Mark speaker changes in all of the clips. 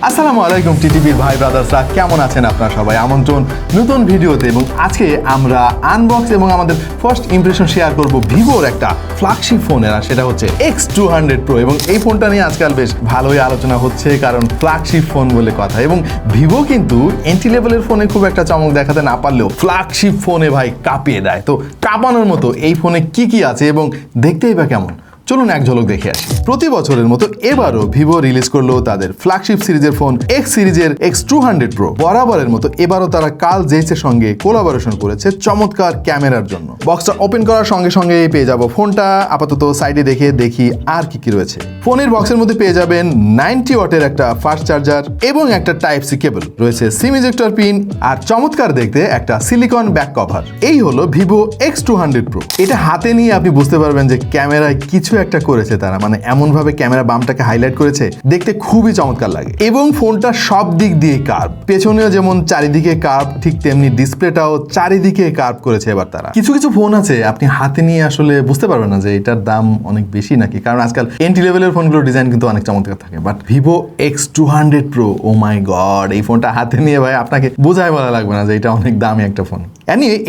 Speaker 1: আসসালামু আলাইকুম টিটিভির ভাই ব্রাদার্সরা, কেমন আছেন আপনারা সবাই? আমন্ত্রণ নতুন ভিডিওতে। এবং আজকে আমরা আনবক্স এবং আমাদের ফার্স্ট ইমপ্রেশন শেয়ার করব ভিভোর একটা ফ্ল্যাগশিপ ফোনের, আর সেটা হচ্ছে X200 Pro। এবং এই ফোনটা নিয়ে আজকাল বেশ ভালোই আলোচনা হচ্ছে, কারণ ফ্ল্যাগশিপ ফোন বলে কথা। এবং ভিভো কিন্তু এন্ট্রি লেভেলের ফোনে খুব একটা চমক দেখাতে না পারলেও ফ্ল্যাগশিপ ফোনে ভাই কাঁপিয়ে দেয়। তো কাঁপানোর মতো এই ফোনে কি কি আছে এবং দেখতেই বা কেমন, চলুন এক ঝলক দেখে আসি। প্রতি বছরের মতো এবারও ভিভো রিলিজ করলো তাদের ফ্ল্যাগশিপ সিরিজের ফোন এক্স সিরিজের X200 Pro। বরাবরের মতো এবারও তারা কার্ল জেইসের সঙ্গে কোলাবোরেশন করেছে চমৎকার ক্যামেরার জন্য। বক্সটা ওপেন করার সঙ্গে সঙ্গে পেয়ে যাব ফোনটা। আপাতত সাইডে দেখে দেখি আর কি কি রয়েছে। ফোনের বক্সের মধ্যে পেয়ে যাবেন 90 ওয়াটের একটা ফাস্ট চার্জার এবং একটা টাইপ সি কেবল, রয়েছে সিম ইজেক্টর পিন, আর চমৎকার দেখতে একটা সিলিকন ব্যাক কভার। এই হলো ভিভো X200 Pro। এটা হাতে নিয়ে আপনি বুঝতে পারবেন যে ক্যামেরায় কিছু একটা করেছে তারা, মানে এমন ভাবে ক্যামেরা বামটাকে হাইলাইট করেছে, দেখতে খুবই চমৎকার লাগে। এবং ফোনটা সব দিক দিয়ে কার্ভ, পেছনেও যেমন চারিদিকে কার্ভ, ঠিক তেমনি ডিসপ্লেটাও চারিদিকে কার্ভ করেছে এবার তারা। কিছু কিছু ফোন আছে আপনি হাতে নিয়ে আসলে বুঝতে পারবেন না যে এটার দাম অনেক বেশি নাকি, কারণ আজকাল এন্ট্রি লেভেলের ফোনগুলোর ডিজাইন কিন্তু অনেক চমৎকার থাকে। বাট ভিভো X200 Pro, ও মাই গড, এই ফোনটা হাতে নিয়ে ভাই আপনাকে বোঝায় বলা লাগবে না যে এটা অনেক দামি একটা ফোন।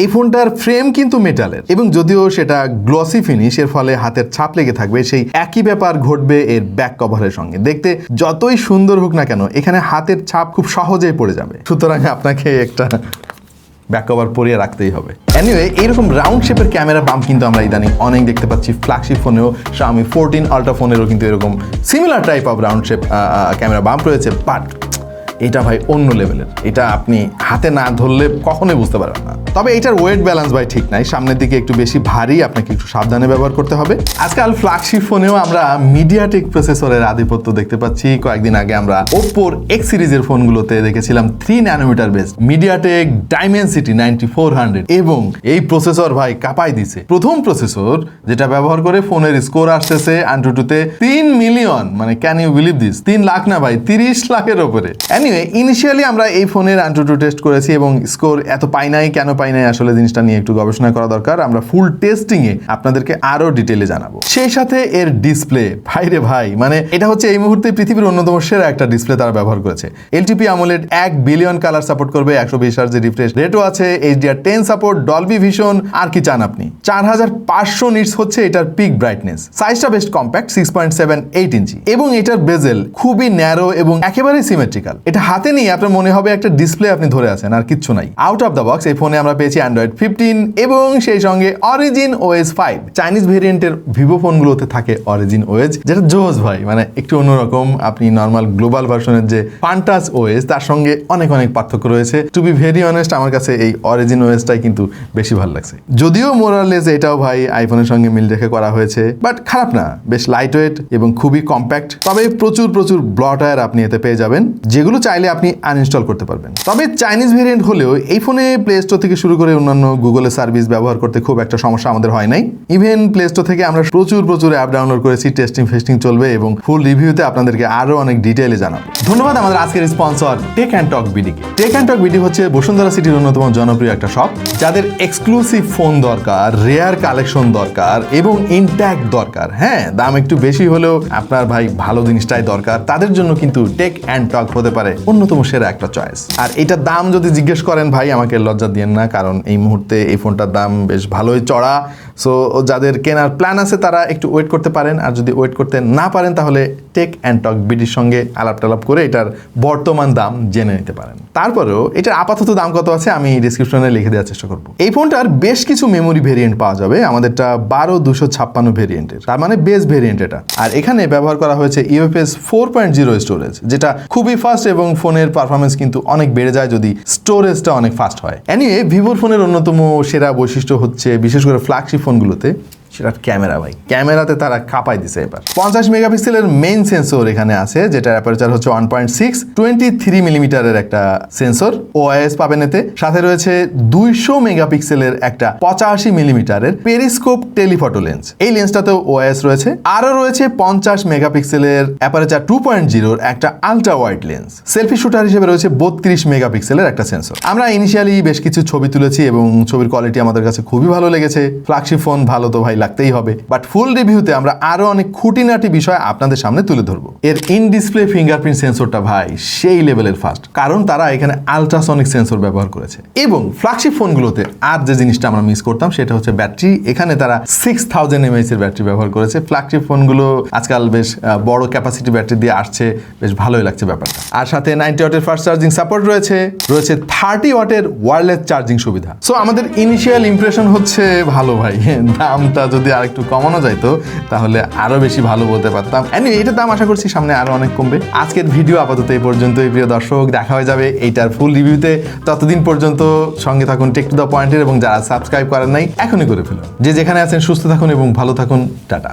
Speaker 1: এই ফোনটার ফ্রেম কিন্তু মেটালের, এবং যদিও সেটা গ্লসি ফিনিশ, এর ফলে হাতের ছাপ লেগে থাকবে, সেই একই ব্যাপার ঘটবে এর ব্যাক কভারের সঙ্গে। দেখতে যতই সুন্দর হোক না কেন, এখানে হাতের ছাপ খুব সহজেই পড়ে যাবে, সুতরাং আপনাকে একটা ব্যাক কভার পরিয়ে রাখতেই হবে। এইরকম রাউন্ড শেপের ক্যামেরা বাম্প কিন্তু আমরা ইদানিং অনেক দেখতে পাচ্ছি ফ্ল্যাগশিপ ফোনেও। Xiaomi 14 Ultra ফোনেরও কিন্তু এরকম similar type of round shape camera bump রয়েছে। বাট এটা ভাই অন্য লেভেলের, এটা আপনি হাতে না ধরলে কখনোই বুঝতে পারবেন না। তবে এটার ওয়েট ব্যালেন্স ভাই ঠিক নাই, সামনের দিকে একটু বেশি ভারী, আপনাকে একটু সাবধানে ব্যবহার করতে হবে। আজকাল ফ্ল্যাগশিপ ফোনেও আমরা মিডিয়াটেক প্রসেসরের আধিপত্য দেখতে পাচ্ছি। কয়েকদিন আগে আমরা ওপ্পোর X সিরিজের ফোনগুলোতে দেখেছিলাম 3 ন্যানোমিটার বেস মিডিয়াটেক ডাইমেনসিটি 9400, এবং এই প্রসেসর ভাই কাঁপাই দিছে। প্রথম প্রসেসর যেটা ব্যবহার করে ফোনের স্কোর আসতেছে AnTuTu-তে 3 মিলিয়ন, মানে can you believe this? 3 lakh না ভাই, 30 লাখের ওপরে। ইনিশিয়ালি আমরা এই ফোনের AnTuTu টেস্ট করেছি এবং স্কোর এত পাই নাই। কেন পাই নাই আসলে জিনিসটা নিয়ে একটু গবেষণা করা দরকার। আমরা ফুল টেস্টিং এ আপনাদেরকে আরো ডিটেইলে জানাবো। সেই সাথে এর ডিসপ্লে ভাই রে ভাই, মানে এটা হচ্ছে এই মুহূর্তে পৃথিবীর অন্যতম সেরা একটা ডিসপ্লে তারা ব্যবহার করেছে। LTP AMOLED 1 billion colour support করবে, 120 Hz রিফ্রেশ রেটও আছে, HDR10 সাপোর্ট, ডলবি ভিশন, আর কি চান আপনি। 4500 নিটস হচ্ছে এটার পিক ব্রাইটনেস। সাইজটা বেশ কম্প্যাক্ট, 6.78 ইঞ্চি, এবং এটার বেজেল খুবই ন্যারো এবং একেবারেই সিমেট্রিক্যাল। এটা হাতে নিয়ে আপনার মনে হবে একটা ডিসপ্লে আপনি ধরে আছেন, আর কিচ্ছু নাই। আউট অফ দ্য বক্স এই ফোনে আমরা পেয়েছি Android 15 এবং সেই সঙ্গে Origin OS 5। চাইনিজ ভেরিয়েন্টের ভিভো ফোনগুলোতে থাকে Origin OS, যেটা জোস ভাই, মানে একটু অন্যরকম। আপনি নর্মাল গ্লোবাল ভার্সনের যে ফান্টাস OS তার সঙ্গে অনেক অনেক পার্থক্য রয়েছে। টু বি ভেরি অনেস্ট, আমার কাছে এই Origin OS-টাই কিন্তু বেশি ভালো লাগছে। যদিও মোরালেস এটাও ভাই আইফোনের সঙ্গে মিল রেখে করা হয়েছে, বাট খারাপ না, বেশ লাইট ওয়েট এবং খুবই কম্প্যাক্ট। তবে প্রচুর প্রচুর ব্লটার আপনি এতে পেয়ে যাবেন, যেগুলো চাইলে আপনি আনইনস্টল করতে পারবেন। তবে চাইনিজ ভেরিয়েন্ট হলেও এই ফোনে প্লে স্টোর থেকে শুরু করে অন্যান্য গুগলের সার্ভিস ব্যবহার করতে খুব একটা সমস্যা আমাদের হয় নাই। ইভেন প্লে স্টোর থেকে আমরা প্রচুর প্রচুর অ্যাপ ডাউনলোড করেছি, টেস্টিং ফেস্টিং চলবে এবং ফুল রিভিউতে আপনাদেরকে আরো অনেক ডিটেইলে জানাবো। ধন্যবাদ আমাদের আজকের স্পন্সর টেক অ্যান্ড টক বিডিকে। টেক অ্যান্ড টক বিডি হচ্ছে বসুন্ধরা সিটির অন্যতম জনপ্রিয় একটা শপ। যাদের এক্সক্লুসিভ ফোন দরকার, রেয়ার কালেকশন দরকার এবং ইনট্যাক্ট দরকার, হ্যাঁ দাম একটু বেশি হলেও আপনার ভাই ভালো জিনিসটাই দরকার, তাদের জন্য কিন্তু টেক অ্যান্ড টক হতে পারে অন্যতম সেরা একটা চয়েস। আর এটার দাম যদি জিজ্ঞেস করেন ভাই, আমাকে লজ্জা দিয়েন না, কারণ এই মুহূর্তে এই ফোনটার দাম বেশ ভালোই চড়া। সো যাদের কেনার প্ল্যান আছে তারা একটু ওয়েট করতে পারেন, আর যদি ওয়েট করতে না পারেন তাহলে টেক অ্যান্ড টক বিডির সঙ্গে আলাপ টালাপ করে এটার বর্তমান দাম জেনে নিতে পারেন। তারপরেও এটার আপাতত দাম কত আছে আমি ডিসক্রিপশনে লিখে দেওয়ার চেষ্টা করবো। এই ফোনটার বেশ কিছু মেমোরি ভেরিয়েন্ট পাওয়া যাবে, আমাদেরটা 12256 ভেরিয়েন্টের, তার মানে বেস ভেরিয়েন্ট এটা। আর এখানে ব্যবহার করা হয়েছে UFS 4.0 স্টোরেজ, যেটা খুবই ফাস্ট এবং ফোনের পারফরমেন্স কিন্তু অনেক বেড়ে যায় যদি স্টোরেজটা অনেক ফাস্ট হয়। ভিভোর ফোনের অন্যতম সেরা বৈশিষ্ট্য হচ্ছে, বিশেষ করে ফ্ল্যাগশিপ ফোনগুলোতে, সেটা ক্যামেরা ভাই। ক্যামেরাতে তারা কাঁপাই দিছে এবার। 50 মেগাপিক্সেলের মেইন সেন্সর এখানে আছে, যেটার অ্যাপারচার হচ্ছে 1.6, 23 মিলিমিটারের একটা সেন্সর OIS পাবেন এতে। সাথে রয়েছে 200 মেগাপিক্সেলের একটা 85 মিলিমিটারের পেরিস্কোপ টেলিফটো লেন্স, এই লেন্সটাতেও OIS রয়েছে। আরও রয়েছে 50 মেগাপিক্সেলের অ্যাপারচার 2.0 একটা ultra wide lens. Selfie shooter হিসেবে রয়েছে 32 মেগাপিক্সেলের একটা সেন্সর। আমরা ইনিশিয়ালি বেশ কিছু ছবি তুলেছি এবং ছবির কোয়ালিটি আমাদের কাছে খুবই ভালো লেগেছে। ফ্ল্যাগশিপ ফোন ভালো তো ভাই রাখতেই হবে, বাট ফুল রিভিউতে আমরা আরো অনেক খুঁটিনাটি বিষয় আপনাদের সামনে তুলে ধরবো। এর ইন ডিসপ্লে ফিঙ্গারপ্রিন্ট সেন্সরটা ভাই সেই লেভেলের ফাস্ট, কারণ তারা এখানে আলট্রাসনিক সেন্সর ব্যবহার করেছে। এবং ফ্ল্যাগশিপ ফোনগুলোতে আর যে জিনিসটা আমরা মিস করতাম সেটা হচ্ছে ব্যাটারি। এখানে তারা 6000 mAh এর ব্যাটারি ব্যবহার করেছে। ফ্ল্যাগশিপ ফোনগুলো আজকাল বেশ বড় ক্যাপাসিটি ব্যাটারি দিয়ে আসছে, বেশ ভালোই লাগছে ব্যাপারটা। আর সাথে 90 ওয়াটের ফাস্ট চার্জিং সাপোর্ট রয়েছে 30 ওয়াটের ওয়্যারলেস চার্জিং সুবিধা। সো আমাদের ইনিশিয়াল ইমপ্রেশন হচ্ছে ভালো ভাই। দামটা যদি আরেকটু কমানো যাইতো তাহলে আরো বেশি ভালো বলতে পারতাম। এনিওয়ে, এটার দাম আশা করছি সামনে আরো অনেক কমবে। আজকের ভিডিও আপাতত এই পর্যন্তই প্রিয় দর্শক, দেখা হয়ে যাবে এইটার ফুল রিভিউতে। ততদিন পর্যন্ত সঙ্গে থাকুন টেক টু দ্য পয়েন্টের, এবং যারা সাবস্ক্রাইব করেন নাই এখনই করে ফেলুন। যে যেখানে আছেন সুস্থ থাকুন এবং ভালো থাকুন। টাটা।